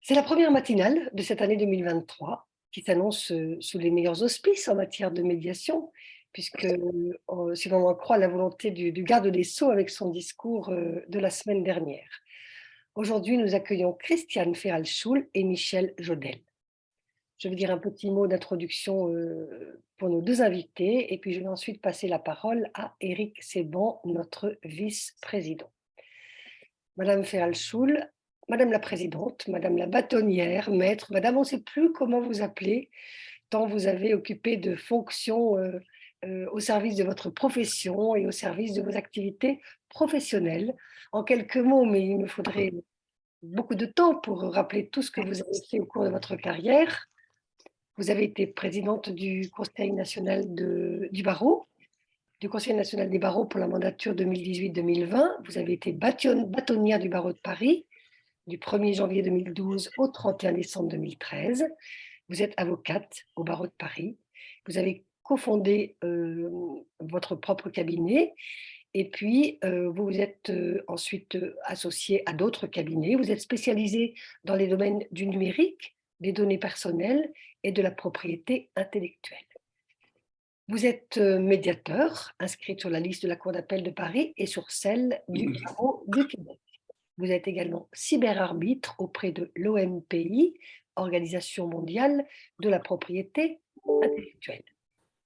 C'est la première matinale de cette année 2023 qui s'annonce sous les meilleurs auspices en matière de médiation, puisque si l'on en croit la volonté du garde des Sceaux avec son discours de la semaine dernière. Aujourd'hui, nous accueillons Christiane Ferral-Schul et Michel Jodel. Je vais dire un petit mot d'introduction pour nos deux invités et puis je vais ensuite passer la parole à Éric Seban, notre vice-président. Madame Ferral-Schul, Madame la Présidente, Madame la Bâtonnière, Maître, Madame, on ne sait plus comment vous appeler, tant vous avez occupé de fonctions au service de votre profession et au service de vos activités professionnelles. En quelques mots, mais il me faudrait beaucoup de temps pour rappeler tout ce que vous avez fait au cours de votre carrière. Vous avez été présidente du Conseil national du barreau, du Conseil national des barreaux pour la mandature 2018-2020. Vous avez été bâtonnière du barreau de Paris du 1er janvier 2012 au 31 décembre 2013. Vous êtes avocate au barreau de Paris. Vous avez cofondé votre propre cabinet et puis vous vous êtes ensuite associée à d'autres cabinets. Vous êtes spécialisée dans les domaines du numérique, des données personnelles et de la propriété intellectuelle. Vous êtes médiateur, inscrit sur la liste de la Cour d'appel de Paris et sur celle du barreau du Québec. Vous êtes également cyberarbitre auprès de l'OMPI, Organisation mondiale de la propriété intellectuelle.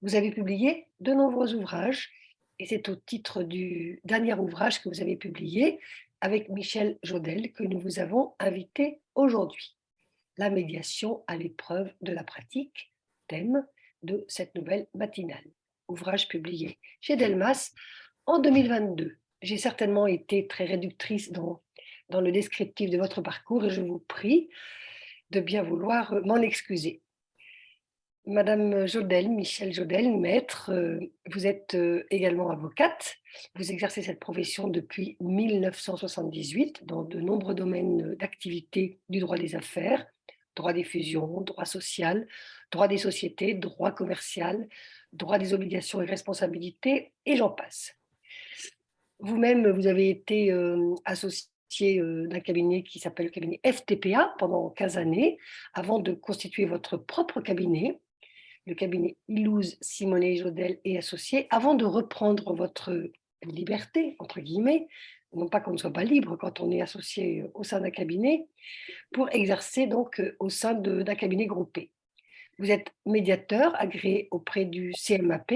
Vous avez publié de nombreux ouvrages et c'est au titre du dernier ouvrage que vous avez publié avec Michel Jodel que nous vous avons invité aujourd'hui. La médiation à l'épreuve de la pratique, thème de cette nouvelle matinale. Ouvrage publié chez Delmas en 2022. J'ai certainement été très réductrice dans le descriptif de votre parcours et je vous prie de bien vouloir m'en excuser. Madame Jodel, Michel Jodel, maître, vous êtes également avocate. Vous exercez cette profession depuis 1978 dans de nombreux domaines d'activité du droit des affaires, droit des fusions, droit social, droit des sociétés, droit commercial, droit des obligations et responsabilités, et j'en passe. Vous-même, vous avez été associé d'un cabinet qui s'appelle le cabinet FTPA pendant 15 années, avant de constituer votre propre cabinet, le cabinet Ilouz, Simonet, Jodel et Associés, avant de reprendre votre liberté, entre guillemets, non pas qu'on ne soit pas libre quand on est associé au sein d'un cabinet, pour exercer donc au sein d'un cabinet groupé. Vous êtes médiateur agréé auprès du CMAP.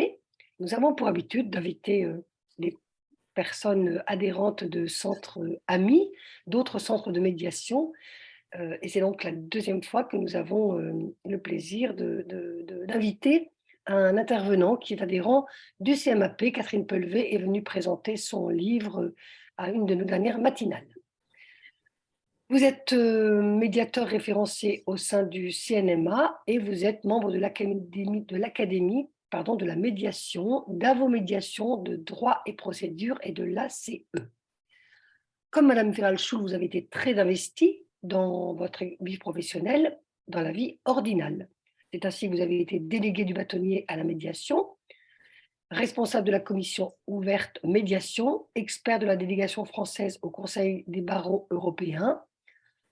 Nous avons pour habitude d'inviter les personnes adhérentes de centres amis, d'autres centres de médiation. Et c'est donc la deuxième fois que nous avons le plaisir d'inviter un intervenant qui est adhérent du CMAP. Catherine Pelvet est venue présenter son livre à une de nos dernières matinales. Vous êtes médiateur référencé au sein du CNMA et vous êtes membre de l'Académie de la médiation, d'avomédiation, de droit et procédure et de l'ACE. Comme Madame Ferral-Schul, vous avez été très investie dans votre vie professionnelle, dans la vie ordinale. C'est ainsi que vous avez été délégué du bâtonnier à la médiation, responsable de la commission ouverte médiation, expert de la délégation française au Conseil des barreaux européens.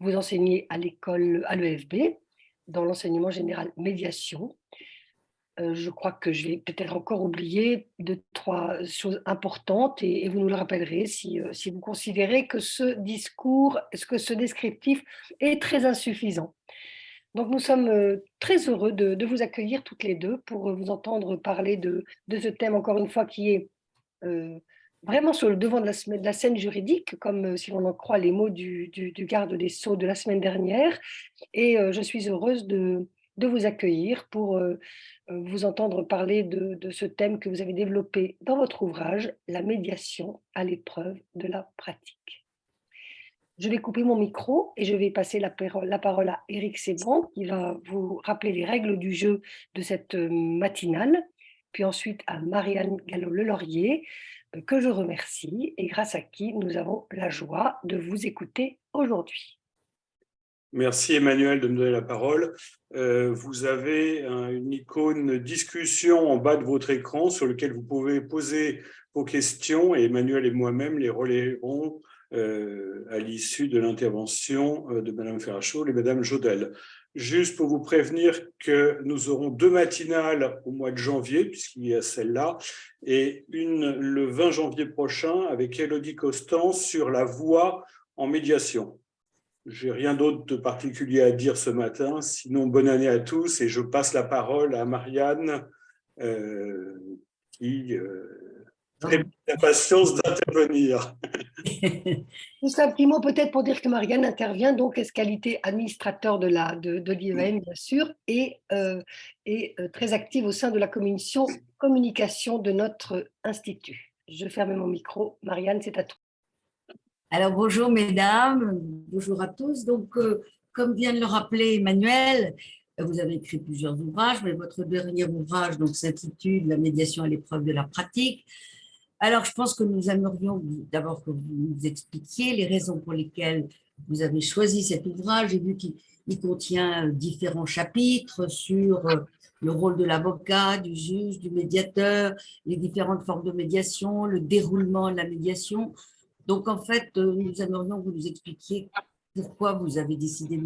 Vous enseignez à l'école, à l'EFB, dans l'enseignement général médiation. Je crois que je vais peut-être encore oublier 2-3 choses importantes et vous nous le rappellerez si vous considérez que ce discours, que ce descriptif est très insuffisant. Donc nous sommes très heureux de vous accueillir toutes les deux pour vous entendre parler de ce thème, encore une fois, qui est vraiment sur le devant de la scène juridique, comme si l'on en croit les mots du garde des Sceaux de la semaine dernière. Et je suis heureuse de vous accueillir pour vous entendre parler de ce thème que vous avez développé dans votre ouvrage, la médiation à l'épreuve de la pratique. Je vais couper mon micro et je vais passer la parole à Éric Seban qui va vous rappeler les règles du jeu de cette matinale, puis ensuite à Marianne Gallo-Lelaurier, que je remercie et grâce à qui nous avons la joie de vous écouter aujourd'hui. Merci Emmanuel de me donner la parole. Vous avez une icône discussion en bas de votre écran sur lequel vous pouvez poser vos questions et Emmanuel et moi-même les relayerons à l'issue de l'intervention de Madame Ferrachol et Madame Jodel. Juste pour vous prévenir que nous aurons 2 matinales au mois de janvier, puisqu'il y a celle-là, et une le 20 janvier prochain avec Élodie Constant sur la voix en médiation. Je n'ai rien d'autre de particulier à dire ce matin, sinon bonne année à tous et je passe la parole à Marianne qui très impatience d'intervenir. Juste un petit mot peut-être pour dire que Marianne intervient donc en qualité administrateur de l'IEM, bien sûr, et très active au sein de la communication de notre institut. Je ferme mon micro. Marianne, c'est à toi. Alors, bonjour mesdames, bonjour à tous. Donc, comme vient de le rappeler Emmanuel, vous avez écrit plusieurs ouvrages, mais votre dernier ouvrage s'intitule « La médiation à l'épreuve de la pratique ». Alors, je pense que nous aimerions d'abord que vous nous expliquiez les raisons pour lesquelles vous avez choisi cet ouvrage. J'ai vu qu'il contient différents chapitres sur le rôle de l'avocat, du juge, du médiateur, les différentes formes de médiation, le déroulement de la médiation. Donc, en fait, nous aimerions que vous nous expliquiez pourquoi vous avez décidé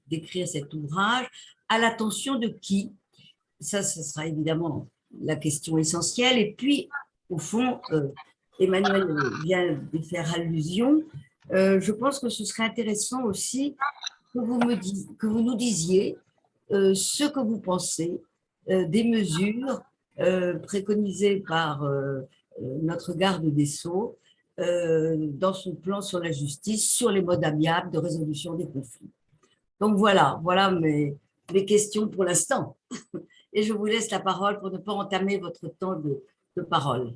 d'écrire cet ouvrage, à l'attention de qui. Ça, ce sera évidemment la question essentielle. Et puis, au fond, Emmanuel vient de faire allusion. Je pense que ce serait intéressant aussi que vous nous disiez ce que vous pensez des mesures préconisées par notre garde des Sceaux dans son plan sur la justice, sur les modes amiables de résolution des conflits. Donc voilà mes questions pour l'instant. Et je vous laisse la parole pour ne pas entamer votre temps de parole.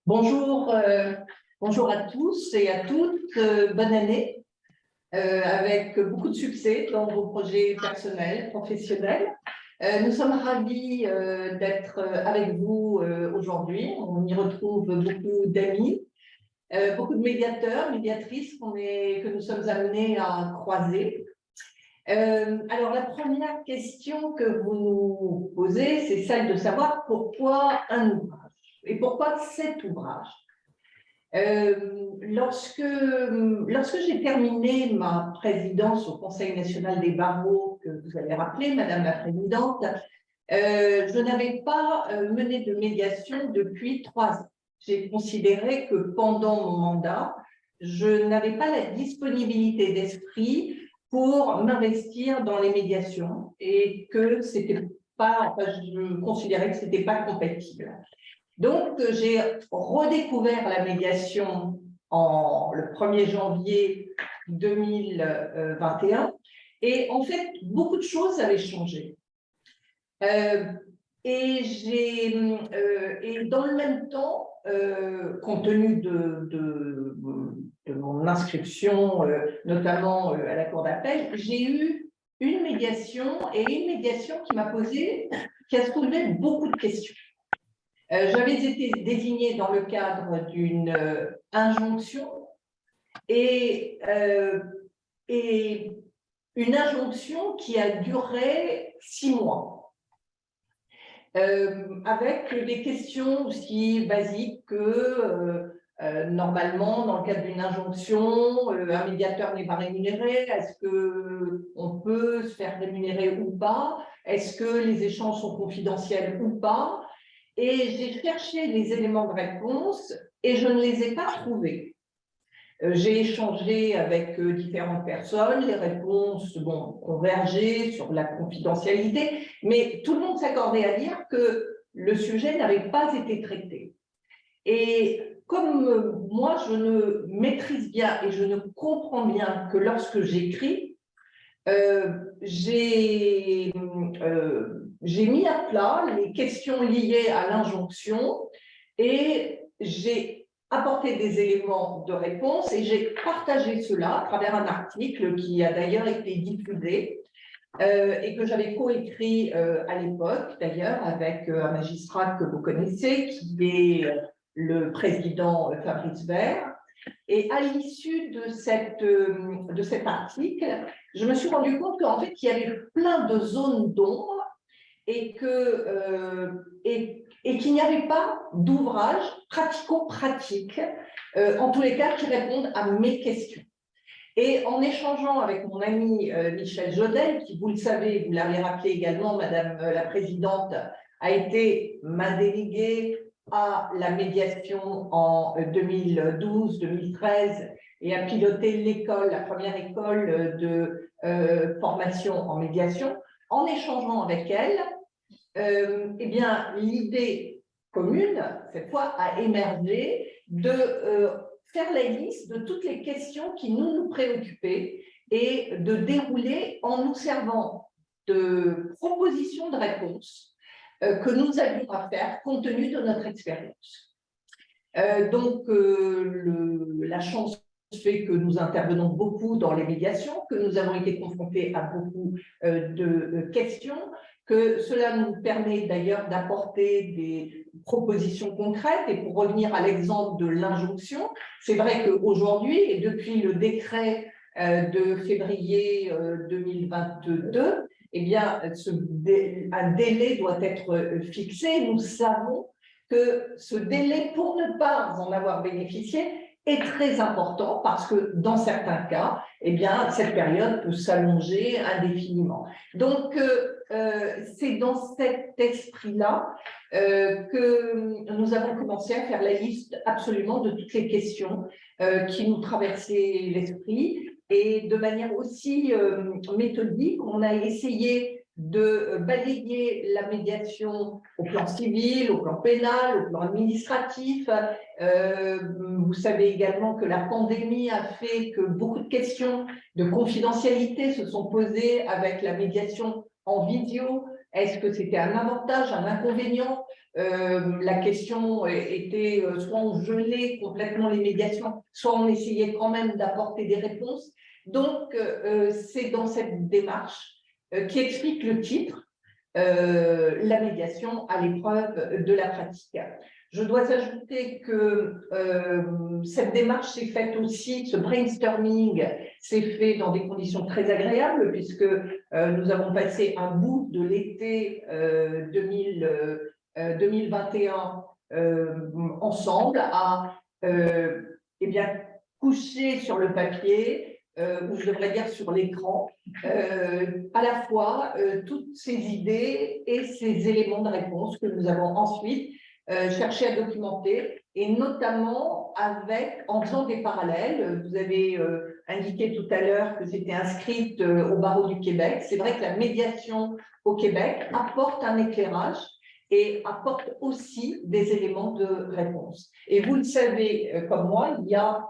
Bonjour, bonjour à tous et à toutes. Bonne année, avec beaucoup de succès dans vos projets personnels, professionnels. Nous sommes ravis d'être avec vous aujourd'hui. On y retrouve beaucoup d'amis, beaucoup de médiateurs, médiatrices que nous sommes amenés à croiser. Alors, la première question que vous nous posez, c'est celle de savoir pourquoi un ouvrage et pourquoi cet ouvrage. Lorsque j'ai terminé ma présidence au Conseil national des barreaux, que vous avez rappelé, Madame la Présidente, je n'avais pas mené de médiation depuis 3 ans. J'ai considéré que pendant mon mandat, je n'avais pas la disponibilité d'esprit pour m'investir dans les médiations et que c'était pas, enfin, je considérais que ce n'était pas compatible. Donc, j'ai redécouvert la médiation le 1er janvier 2021 et en fait, beaucoup de choses avaient changé. Et dans le même temps, compte tenu de mon inscription, notamment à la Cour d'appel, j'ai eu une médiation qui a soulevé beaucoup de questions. J'avais été désignée dans le cadre d'une injonction et une injonction qui a duré 6 mois. Avec des questions aussi basiques que normalement, dans le cadre d'une injonction, un médiateur n'est pas rémunéré. Est-ce qu'on peut se faire rémunérer ou pas? Est-ce que les échanges sont confidentiels ou pas? Et j'ai cherché les éléments de réponse et je ne les ai pas trouvés. J'ai échangé avec différentes personnes, les réponses convergeaient sur la confidentialité, mais tout le monde s'accordait à dire que le sujet n'avait pas été traité. Et comme moi, je ne maîtrise bien et je ne comprends bien que lorsque j'écris, j'ai mis à plat les questions liées à l'injonction et j'ai apporté des éléments de réponse et j'ai partagé cela à travers un article qui a d'ailleurs été diffusé et que j'avais coécrit à l'époque d'ailleurs avec un magistrat que vous connaissez qui est le président Fabrice Vert. Et à l'issue de cet article, je me suis rendu compte qu'en fait, il y avait plein de zones d'ombre et qu'il n'y avait pas d'ouvrage pratico-pratique, en tous les cas, qui répondent à mes questions. Et en échangeant avec mon ami Michel Jodel, qui, vous le savez, vous l'avez rappelé également, Madame la Présidente, a été ma déléguée à la médiation en 2012-2013 et a piloté l'école, la première école de formation en médiation. En échangeant avec elle, eh bien, l'idée commune, cette fois, a émergé de faire la liste de toutes les questions qui nous préoccupaient et de dérouler en nous servant de propositions de réponses que nous avions à faire compte tenu de notre expérience. La chance fait que nous intervenons beaucoup dans les médiations, que nous avons été confrontés à beaucoup de questions, que cela nous permet d'ailleurs d'apporter des propositions concrètes. Et pour revenir à l'exemple de l'injonction, c'est vrai qu'aujourd'hui, et depuis le décret de février 2022, eh bien, un délai doit être fixé. Nous savons que ce délai, pour ne pas en avoir bénéficié, est très important parce que dans certains cas, eh bien, cette période peut s'allonger indéfiniment. Donc, c'est dans cet esprit-là que nous avons commencé à faire la liste absolument de toutes les questions qui nous traversaient l'esprit. Et de manière aussi méthodique, on a essayé de balayer la médiation au plan civil, au plan pénal, au plan administratif. Vous savez également que la pandémie a fait que beaucoup de questions de confidentialité se sont posées avec la médiation en vidéo. Est-ce que c'était un avantage, un inconvénient? La question était soit on gelait complètement les médiations, soit on essayait quand même d'apporter des réponses. Donc, c'est dans cette démarche qui explique le titre, la médiation à l'épreuve de la pratique. Je dois ajouter que cette démarche s'est faite aussi, ce brainstorming s'est fait dans des conditions très agréables puisque nous avons passé un bout de l'été 2021 ensemble à eh bien, coucher sur le papier, ou je devrais dire sur l'écran, à la fois toutes ces idées et ces éléments de réponse que nous avons ensuite cherché à documenter, et notamment en faisant des parallèles. Vous avez indiqué tout à l'heure que c'était inscrite au barreau du Québec. C'est vrai que la médiation au Québec apporte un éclairage et apporte aussi des éléments de réponse. Et vous le savez comme moi, il y a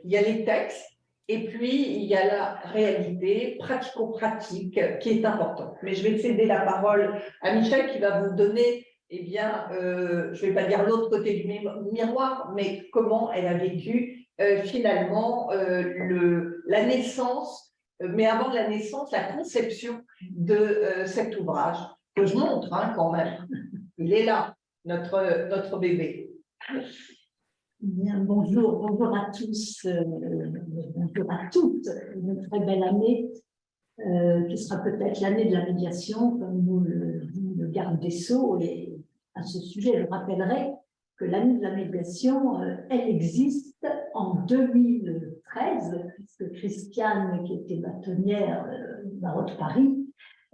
les textes et puis il y a la réalité pratico-pratique qui est importante. Mais je vais céder la parole à Michel qui va vous donner, eh bien, je ne vais pas dire l'autre côté du miroir, mais comment elle a vécu finalement la naissance, mais avant la naissance, la conception de cet ouvrage que je montre quand même. Il est là, notre bébé. Bien, bonjour à tous, bonjour à toutes. Une très belle année qui sera peut-être l'année de la médiation, comme nous le garde des Sceaux. Et à ce sujet, je rappellerai que l'année de la médiation, elle existe en 2013, puisque Christiane, qui était bâtonnière du barreau de Paris,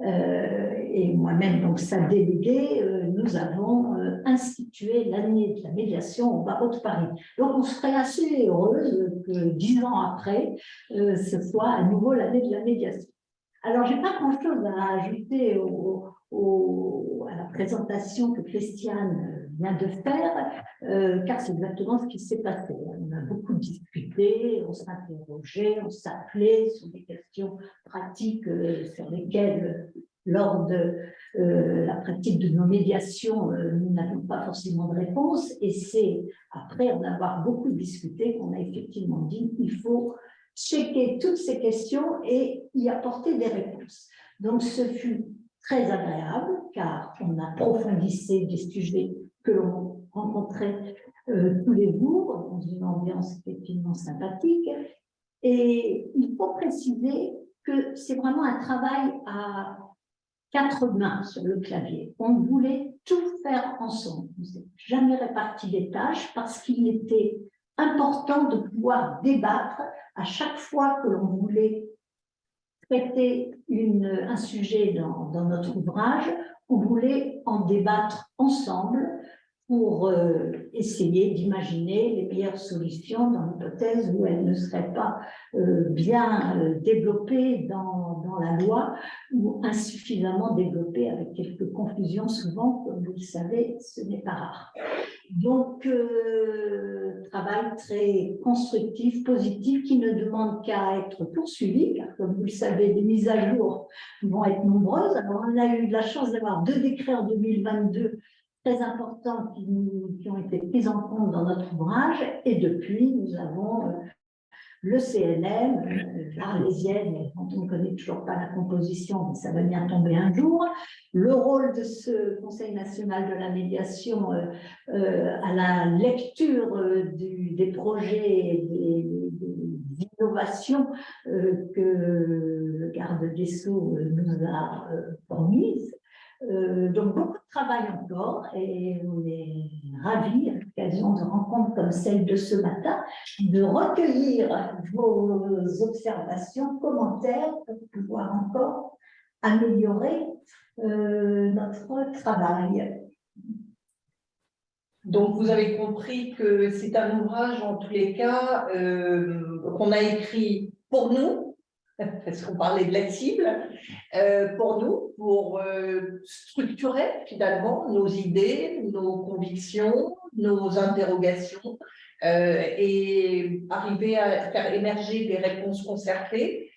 et moi-même, donc sa déléguée, nous avons institué l'année de la médiation au barreau de Paris. Donc, on serait assez heureuse que 10 ans après, ce soit à nouveau l'année de la médiation. Alors, je n'ai pas grand-chose à ajouter à la présentation que Christiane vient de faire, car c'est exactement ce qui s'est passé. On a beaucoup discuté, on s'interrogeait, on s'appelait sur des questions pratiques sur lesquelles, lors de la pratique de nos médiations, nous n'avions pas forcément de réponse. Et c'est après en avoir beaucoup discuté qu'on a effectivement dit qu'il faut checker toutes ces questions et y apporter des réponses. Donc, ce fut très agréable car on approfondissait des sujets que l'on rencontrait tous les jours dans une ambiance effectivement sympathique. Et il faut préciser que c'est vraiment un travail à 4 mains sur le clavier. On voulait tout faire ensemble. On ne s'est jamais réparti les tâches parce qu'il était important de pouvoir débattre à chaque fois que l'on voulait traiter un sujet dans notre ouvrage. On voulait en débattre ensemble pour essayer d'imaginer les meilleures solutions dans l'hypothèse où elles ne seraient pas bien développées dans la loi ou insuffisamment développées avec quelques confusions souvent, comme vous le savez, ce n'est pas rare. Donc, travail très constructif, positif, qui ne demande qu'à être poursuivi, car comme vous le savez, les mises à jour vont être nombreuses. Alors, on a eu de la chance d'avoir 2 décrets en 2022 très importants qui ont été pris en compte dans notre ouvrage, et depuis, nous avons le CNM, l'Arlésienne, dont on ne connaît toujours pas la composition, mais ça va bien tomber un jour, le rôle de ce Conseil national de la médiation à la lecture des projets et des innovations que le garde des Sceaux nous a promises. Donc beaucoup de travail encore, et on est ravis, à l'occasion de rencontres comme celle de ce matin, de recueillir vos observations, commentaires pour pouvoir encore améliorer notre travail. Donc, vous avez compris que c'est un ouvrage, en tous les cas, qu'on a écrit pour nous, parce qu'on parlait de la cible, pour nous, pour structurer finalement nos idées, nos convictions, nos interrogations, et arriver à faire émerger des réponses concertées.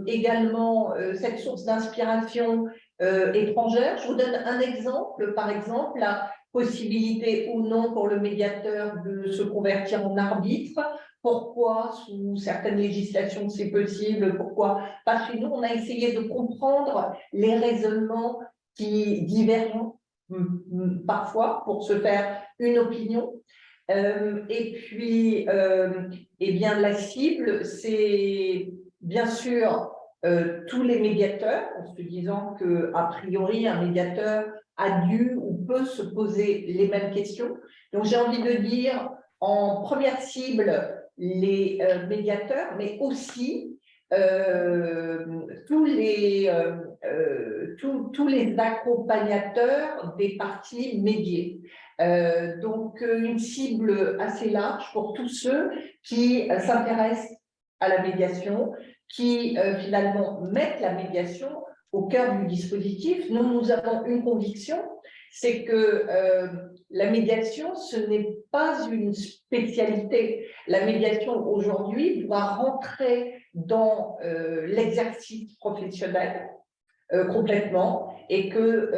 Également, cette source d'inspiration étrangère. Je vous donne un exemple, par exemple, la possibilité ou non pour le médiateur de se convertir en arbitre. Pourquoi, sous certaines législations, c'est possible? Pourquoi? Parce que nous, on a essayé de comprendre les raisonnements qui divergent parfois pour se faire une opinion. Et puis, eh bien, la cible, c'est bien sûr tous les médiateurs, en se disant qu'a priori, un médiateur a dû ou peut se poser les mêmes questions. Donc, j'ai envie de dire, en première cible, les médiateurs, mais aussi tous les accompagnateurs des parties médiées. Donc, une cible assez large pour tous ceux qui s'intéressent à la médiation, qui finalement mettent la médiation au cœur du dispositif. Nous avons une conviction, c'est que la médiation, ce n'est pas une spécialité. La médiation, aujourd'hui, doit rentrer dans l'exercice professionnel complètement, et que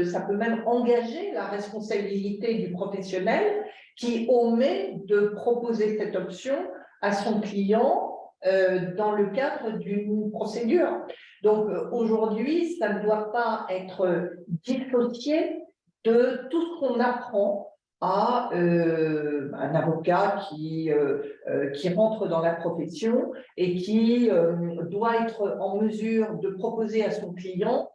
ça peut même engager la responsabilité du professionnel qui omet de proposer cette option à son client dans le cadre d'une procédure. Donc aujourd'hui, ça ne doit pas être dissocié de tout ce qu'on apprend à un avocat qui rentre dans la profession et qui doit être en mesure de proposer à son client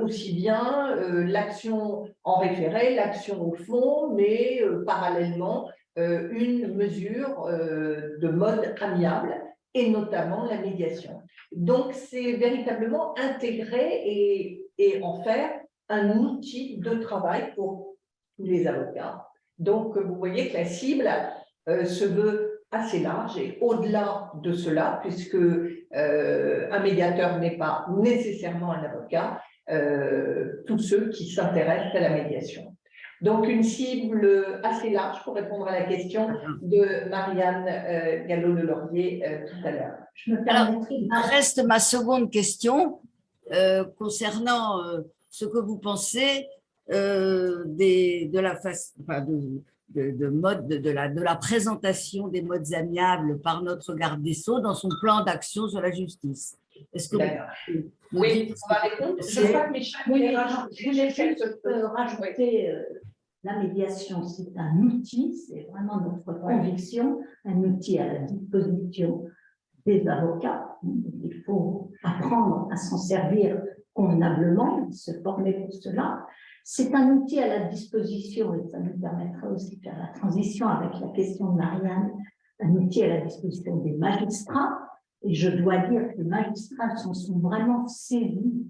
aussi bien l'action en référé, l'action au fond, mais parallèlement une mesure de mode amiable, et notamment la médiation. Donc, c'est véritablement intégrer et en faire un outil de travail pour tous les avocats. Donc, vous voyez que la cible se veut assez large, et au-delà de cela, puisque un médiateur n'est pas nécessairement un avocat, tous ceux qui s'intéressent à la médiation. Donc, une cible assez large pour répondre à la question de Marianne Gallo-Leloirier tout à l'heure. Alors, il reste ma seconde question concernant ce que vous pensez de la présentation des modes amiables par notre garde des Sceaux dans son plan d'action sur la justice. Est-ce que oui, on va répondre. Je crois que Michel voulait rajouter la médiation, c'est un outil, c'est vraiment notre conviction, un outil à la disposition des avocats. Il faut apprendre à s'en servir convenablement, se former pour cela. C'est un outil à la disposition, et ça nous permettra aussi de faire la transition avec la question de Marianne, un outil à la disposition des magistrats. Et je dois dire que les magistrats s'en sont vraiment saisis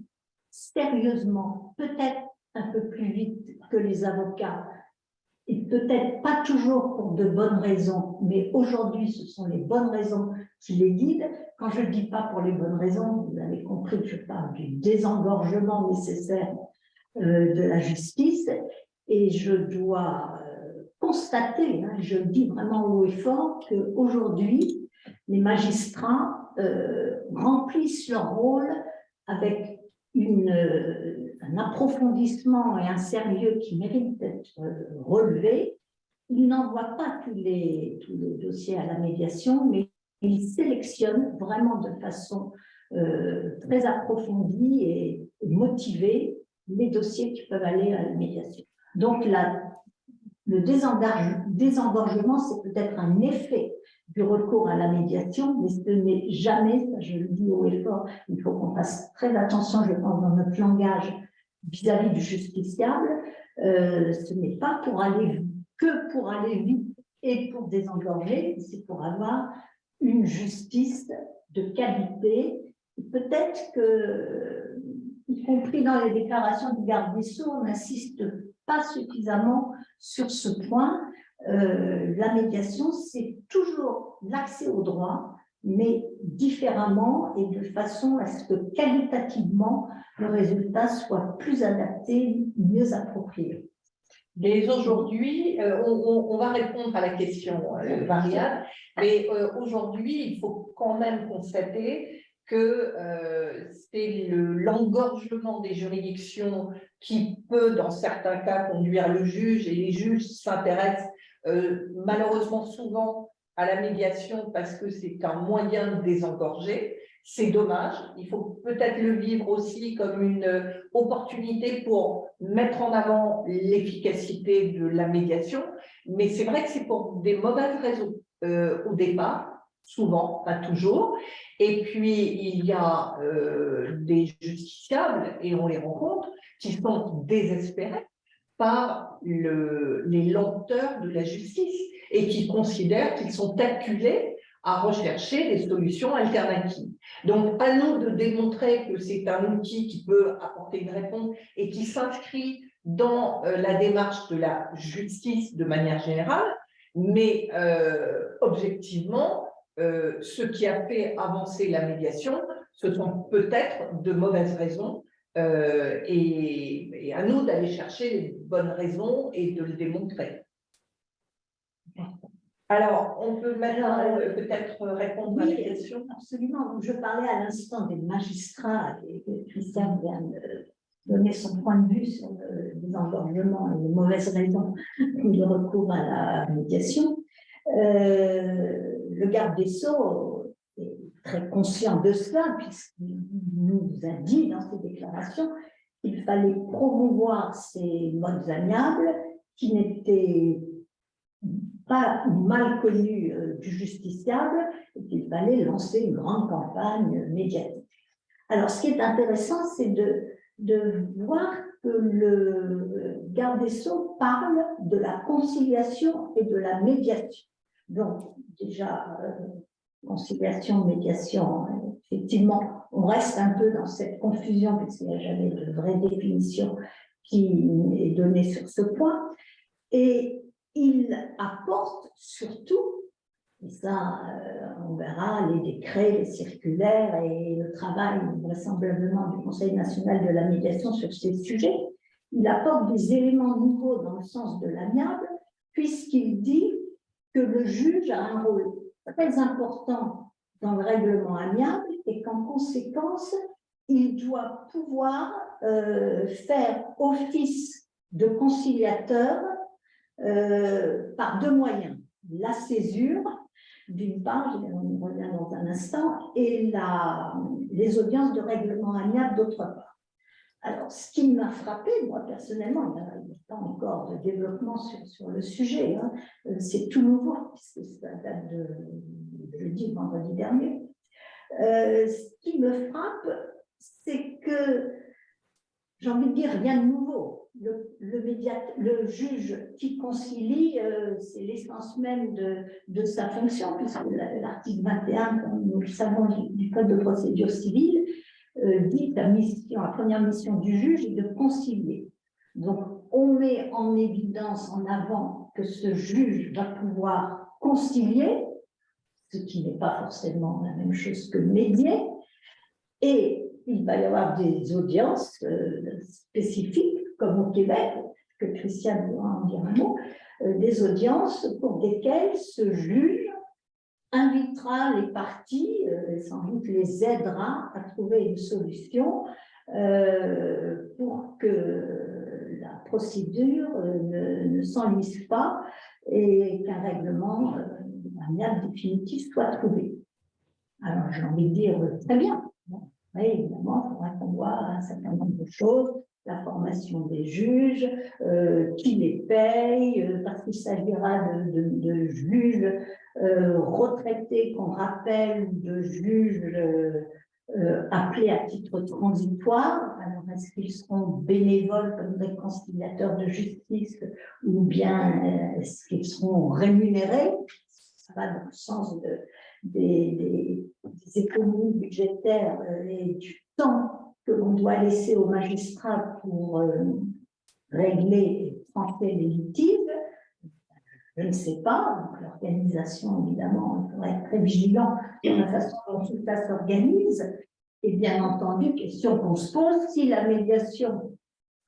sérieusement, peut-être un peu plus vite que les avocats, et peut-être pas toujours pour de bonnes raisons, mais aujourd'hui, ce sont les bonnes raisons qui les guident. Quand je ne dis pas pour les bonnes raisons, vous avez compris que je parle du désengorgement nécessaire de la justice, et je dois constater, hein, je le dis vraiment haut et fort, qu'aujourd'hui, les magistrats remplissent leur rôle avec un approfondissement et un sérieux qui méritent d'être relevés. Ils n'envoient pas tous les dossiers à la médiation, mais ils sélectionnent vraiment de façon très approfondie et motivée les dossiers qui peuvent aller à la médiation. Donc, le désengorgement, c'est peut-être un effet du recours à la médiation, mais ce n'est jamais, ça je le dis haut et fort, il faut qu'on fasse très attention, je pense, dans notre langage vis-à-vis du justiciable. Ce n'est pas que pour aller vite et pour désengorger, c'est pour avoir une justice de qualité. Peut-être que, y compris dans les déclarations du garde des Sceaux, on n'insiste pas suffisamment sur ce point. La médiation, c'est toujours l'accès au droit, mais différemment et de façon à ce que qualitativement, le résultat soit plus adapté, mieux approprié. Mais aujourd'hui, on va répondre à la question variable, mais aujourd'hui, il faut quand même constater que c'est l'engorgement des juridictions qui peut, dans certains cas, conduire le juge, et les juges s'intéressent malheureusement souvent à la médiation parce que c'est un moyen de désengorger. C'est dommage, il faut peut-être le vivre aussi comme une opportunité pour mettre en avant l'efficacité de la médiation, mais c'est vrai que c'est pour des mauvaises raisons au départ, souvent, pas toujours. Et puis, il y a des justiciables, et on les rencontre, qui sont désespérés par les lenteurs de la justice et qui considèrent qu'ils sont acculés à rechercher des solutions alternatives. Donc, à nous de démontrer que c'est un outil qui peut apporter une réponse et qui s'inscrit dans la démarche de la justice de manière générale, mais objectivement, ce qui a fait avancer la médiation, ce sont peut-être de mauvaises raisons, et à nous d'aller chercher les bonnes raisons et de le démontrer. Alors, on peut maintenant peut-être répondre à la question. Absolument. Je parlais à l'instant des magistrats, et Christian vient de donner son point de vue sur le désengorgement et les mauvaises raisons du recours à la médiation. Le garde des Sceaux est très conscient de cela, puisqu'il nous a dit dans ses déclarations qu'il fallait promouvoir ces modes amiables qui n'étaient pas mal connus du justiciable, et qu'il fallait lancer une grande campagne médiatique. Alors, ce qui est intéressant, c'est de voir que le garde des Sceaux parle de la conciliation et de la médiation. Donc, déjà, conciliation, médiation, effectivement, on reste un peu dans cette confusion, puisqu'il n'y a jamais de vraie définition qui est donnée sur ce point. Et il apporte surtout, et ça, on verra, les décrets, les circulaires et le travail vraisemblablement du Conseil national de la médiation sur ces sujets, il apporte des éléments nouveaux dans le sens de l'amiable, puisqu'il dit que le juge a un rôle très important dans le règlement amiable et qu'en conséquence, il doit pouvoir faire office de conciliateur par deux moyens. La césure, d'une part, on y revient dans un instant, et les audiences de règlement amiable, d'autre part. Alors, ce qui m'a frappé, moi personnellement, il n'y a pas encore de développement sur le sujet, hein, c'est tout nouveau, puisque ça date de jeudi, vendredi dernier, Ce qui me frappe, c'est que, j'ai envie de dire, rien de nouveau. Le juge qui concilie, c'est l'essence même de sa fonction, puisque l'article 21, comme nous le savons, du Code de procédure civile, dit la première mission du juge est de concilier. Donc, on met en évidence, en avant, que ce juge va pouvoir concilier, ce qui n'est pas forcément la même chose que médier, et il va y avoir des audiences spécifiques, comme au Québec, que Christiane va en dire un mot, des audiences pour lesquelles ce juge invitera les parties, sans doute les aidera à trouver une solution pour que la procédure ne s'enlise pas et qu'un règlement amiable définitif soit trouvé. Alors j'ai envie de dire très bien. Oui, évidemment, il faudra qu'on voit un certain nombre de choses, la formation des juges, qui les paye, parce qu'il s'agira de juges retraités qu'on rappelle, de juges appelés à titre transitoire. Alors, est-ce qu'ils seront bénévoles comme réconciliateurs de justice ou bien est-ce qu'ils seront rémunérés? Ça va dans le sens des économies budgétaires et du temps que l'on doit laisser aux magistrats pour régler et trancher les litiges. Je ne sais pas, l'organisation, évidemment, il faudrait être très vigilant sur la façon dont tout ça s'organise. Et bien entendu, question qu'on se pose, si la médiation,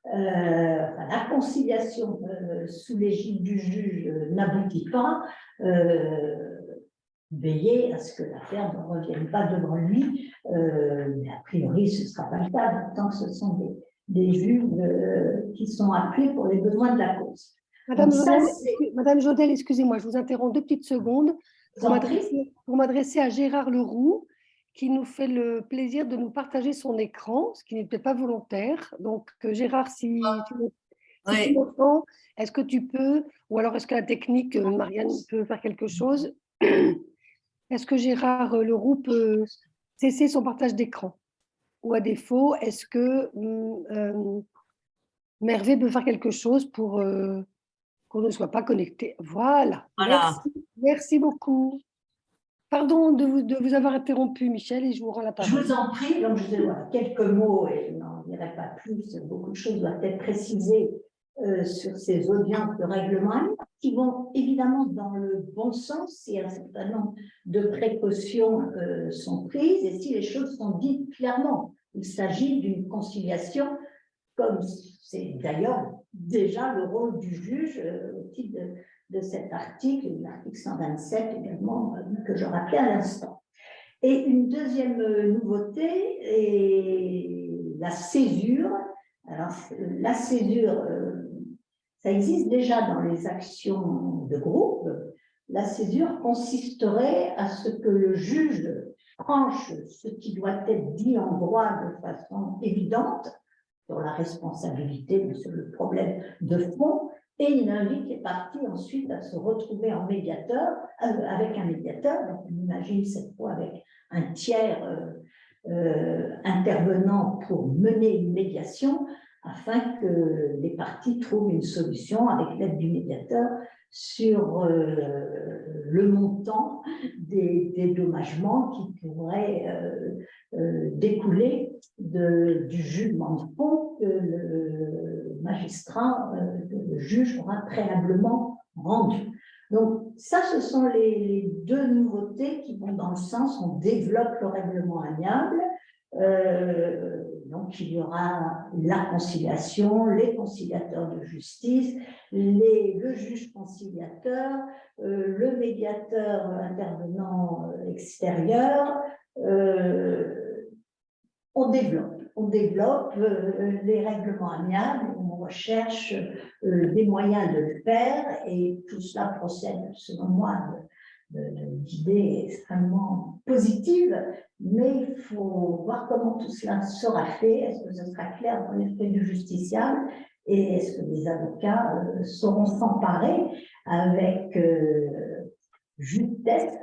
la conciliation sous l'égide du juge n'aboutit pas, veiller à ce que l'affaire ne revienne pas devant lui, mais a priori ce ne sera pas le cas, tant que ce sont des juges qui sont appelés pour les besoins de la cause. Madame Jodel, excusez-moi, je vous interromps 2 petites secondes pour m'adresser à Gérard Leroux, qui nous fait le plaisir de nous partager son écran, ce qui n'était pas volontaire. Donc Gérard, si tu m'entends, est-ce que tu peux, ou alors est-ce que la technique, Marianne, peut faire quelque chose? Est-ce que Gérard Leroux peut cesser son partage d'écran? Ou à défaut, est-ce que Mervé peut faire quelque chose pour qu'on ne soit pas connecté? Voilà. Merci beaucoup. Pardon de vous avoir interrompu, Michel, et je vous rends la parole. Je vous en prie, donc je vais voir quelques mots, et je n'en dirai pas plus, beaucoup de choses doivent être précisées sur ces audiences de règlement qui vont évidemment dans le bon sens si un certain nombre de précautions sont prises et si les choses sont dites clairement. Il s'agit d'une conciliation, comme c'est d'ailleurs déjà le rôle du juge au titre de cet article, l'article 127 également, que je rappelais à l'instant. Et une deuxième nouveauté est la césure. Alors, la césure, ça existe déjà dans les actions de groupe. La césure consisterait à ce que le juge tranche ce qui doit être dit en droit de façon évidente sur la responsabilité, sur le problème de fond, et il invite les parties ensuite à se retrouver en médiateur, avec un médiateur, donc on imagine cette fois avec un tiers intervenant pour mener une médiation, afin que les parties trouvent une solution avec l'aide du médiateur sur le montant des dédommagements qui pourraient découler du jugement de fond que le magistrat, le juge aura préalablement rendu. Donc ça, ce sont les deux nouveautés qui vont dans le sens, on développe le règlement amiable. Donc il y aura la conciliation, les conciliateurs de justice, le juge conciliateur, le médiateur intervenant extérieur. On développe les règlements amiables, on recherche des moyens de le faire et tout cela procède, selon moi, d'idées extrêmement positives, mais il faut voir comment tout cela sera fait. Est-ce que ce sera clair dans l'esprit du justiciable et est-ce que les avocats sauront s'emparer avec justesse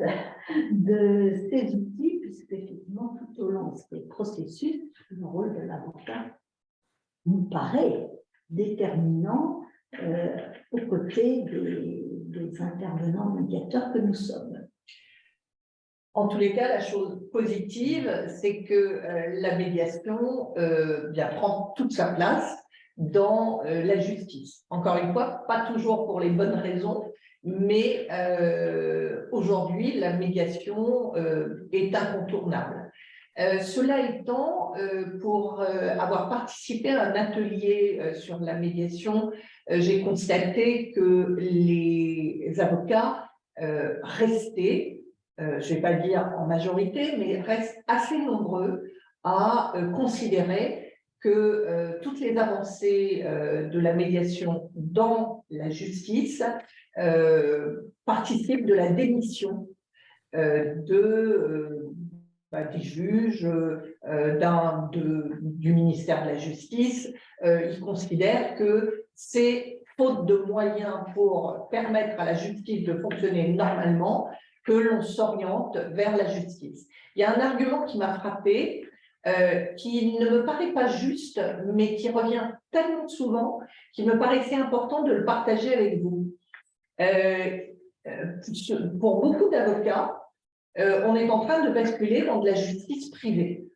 de ces outils, puisqu'effectivement, tout au long de ces processus, le rôle de l'avocat nous paraît déterminant aux côtés des intervenants médiateurs que nous sommes. En tous les cas, la chose positive, c'est que la médiation prend toute sa place dans la justice. Encore une fois, pas toujours pour les bonnes raisons, mais aujourd'hui, la médiation est incontournable. Cela étant, pour avoir participé à un atelier sur la médiation, j'ai constaté que les avocats restaient, je ne vais pas dire en majorité, mais restent assez nombreux à considérer que toutes les avancées de la médiation dans la justice participent de la démission des juges, du ministère de la Justice. Ils considèrent que c'est faute de moyens pour permettre à la justice de fonctionner normalement que l'on s'oriente vers la justice. Il y a un argument qui m'a frappé, qui ne me paraît pas juste, mais qui revient tellement souvent qu'il me paraissait important de le partager avec vous. Pour beaucoup d'avocats, on est en train de basculer dans de la justice privée.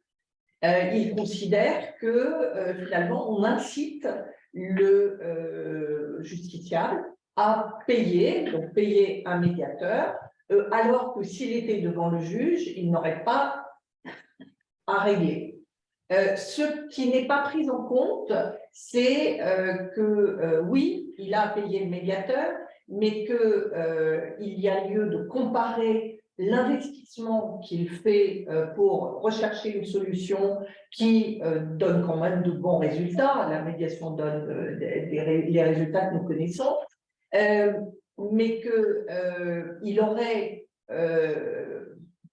Ils considèrent que finalement, on incite le justiciable à payer, donc payer un médiateur, alors que s'il était devant le juge, il n'aurait pas à régler. Ce qui n'est pas pris en compte, c'est que oui, il a payé le médiateur, mais qu'il y a lieu de comparer l'investissement qu'il fait pour rechercher une solution qui donne quand même de bons résultats. La médiation donne les résultats que nous connaissons, mais qu'il aurait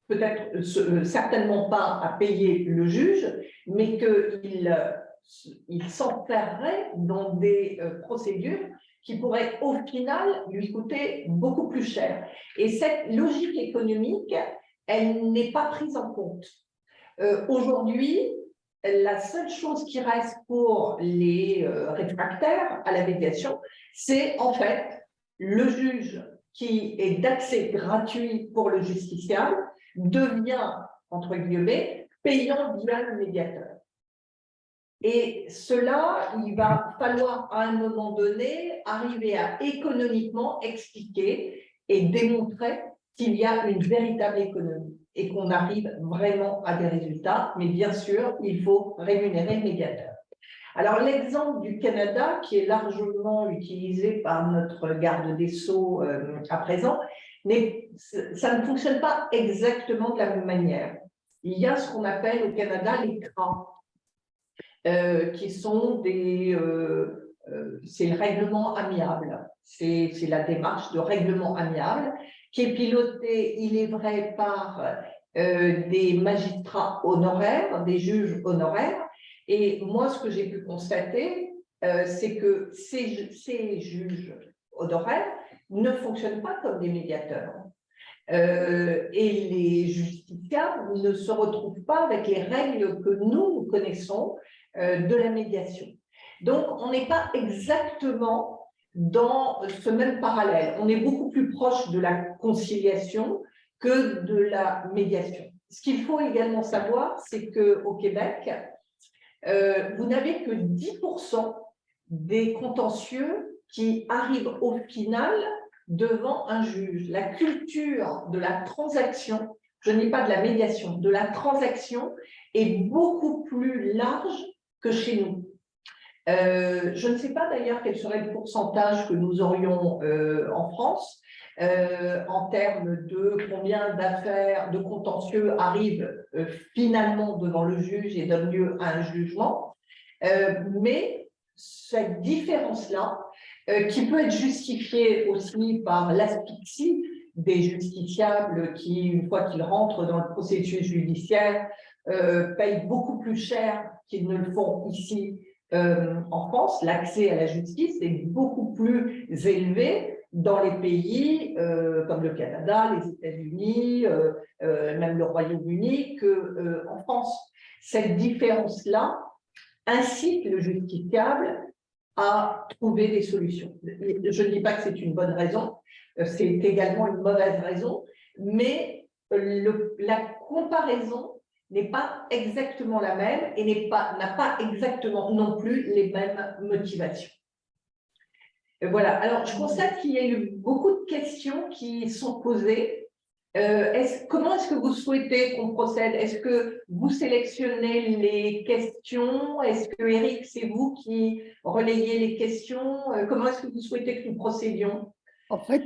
peut-être certainement pas à payer le juge, mais qu'il s'enferrerait dans des procédures qui pourraient au final lui coûter beaucoup plus cher. Et cette logique économique, elle n'est pas prise en compte. Aujourd'hui, la seule chose qui reste pour les réfractaires à la médiation, c'est en fait le juge qui est d'accès gratuit pour le justiciable devient, entre guillemets, payant via le médiateur. Et cela, il va falloir à un moment donné arriver à économiquement expliquer et démontrer qu'il y a une véritable économie et qu'on arrive vraiment à des résultats. Mais bien sûr, il faut rémunérer le médiateur. Alors, l'exemple du Canada, qui est largement utilisé par notre garde des Sceaux à présent, mais ça ne fonctionne pas exactement de la même manière. Il y a ce qu'on appelle au Canada les CRA, qui sont c'est le règlement amiable. C'est la démarche de règlement amiable qui est pilotée, il est vrai, par des magistrats honoraires, des juges honoraires. Et moi, ce que j'ai pu constater, c'est que ces juges honoraires ne fonctionnent pas comme des médiateurs. Et les justiciables ne se retrouvent pas avec les règles que nous connaissons de la médiation. Donc, on n'est pas exactement dans ce même parallèle. On est beaucoup plus proche de la conciliation que de la médiation. Ce qu'il faut également savoir, c'est qu'au Québec, vous n'avez que 10% des contentieux qui arrivent au final devant un juge. La culture de la transaction, je n'ai pas de la médiation, de la transaction est beaucoup plus large que chez nous. Je ne sais pas d'ailleurs quel serait le pourcentage que nous aurions en France en termes de combien d'affaires, de contentieux arrivent finalement devant le juge et donnent lieu à un jugement. Mais cette différence-là, qui peut être justifiée aussi par l'asphyxie des justiciables qui, une fois qu'ils rentrent dans le processus judiciaire, payent beaucoup plus cher qu'ils ne le font ici En France, l'accès à la justice est beaucoup plus élevé dans les pays comme le Canada, les États-Unis, même le Royaume-Uni, qu'en France. Cette différence-là incite le justiciable à trouver des solutions. Je ne dis pas que c'est une bonne raison, c'est également une mauvaise raison, mais la comparaison n'est pas exactement la même et n'a pas exactement non plus les mêmes motivations. Voilà, alors je constate qu'il y a eu beaucoup de questions qui sont posées. Comment est-ce que vous souhaitez qu'on procède? Est-ce que vous sélectionnez les questions? Est-ce que Eric, c'est vous qui relayez les questions? Comment est-ce que vous souhaitez que nous procédions? En fait,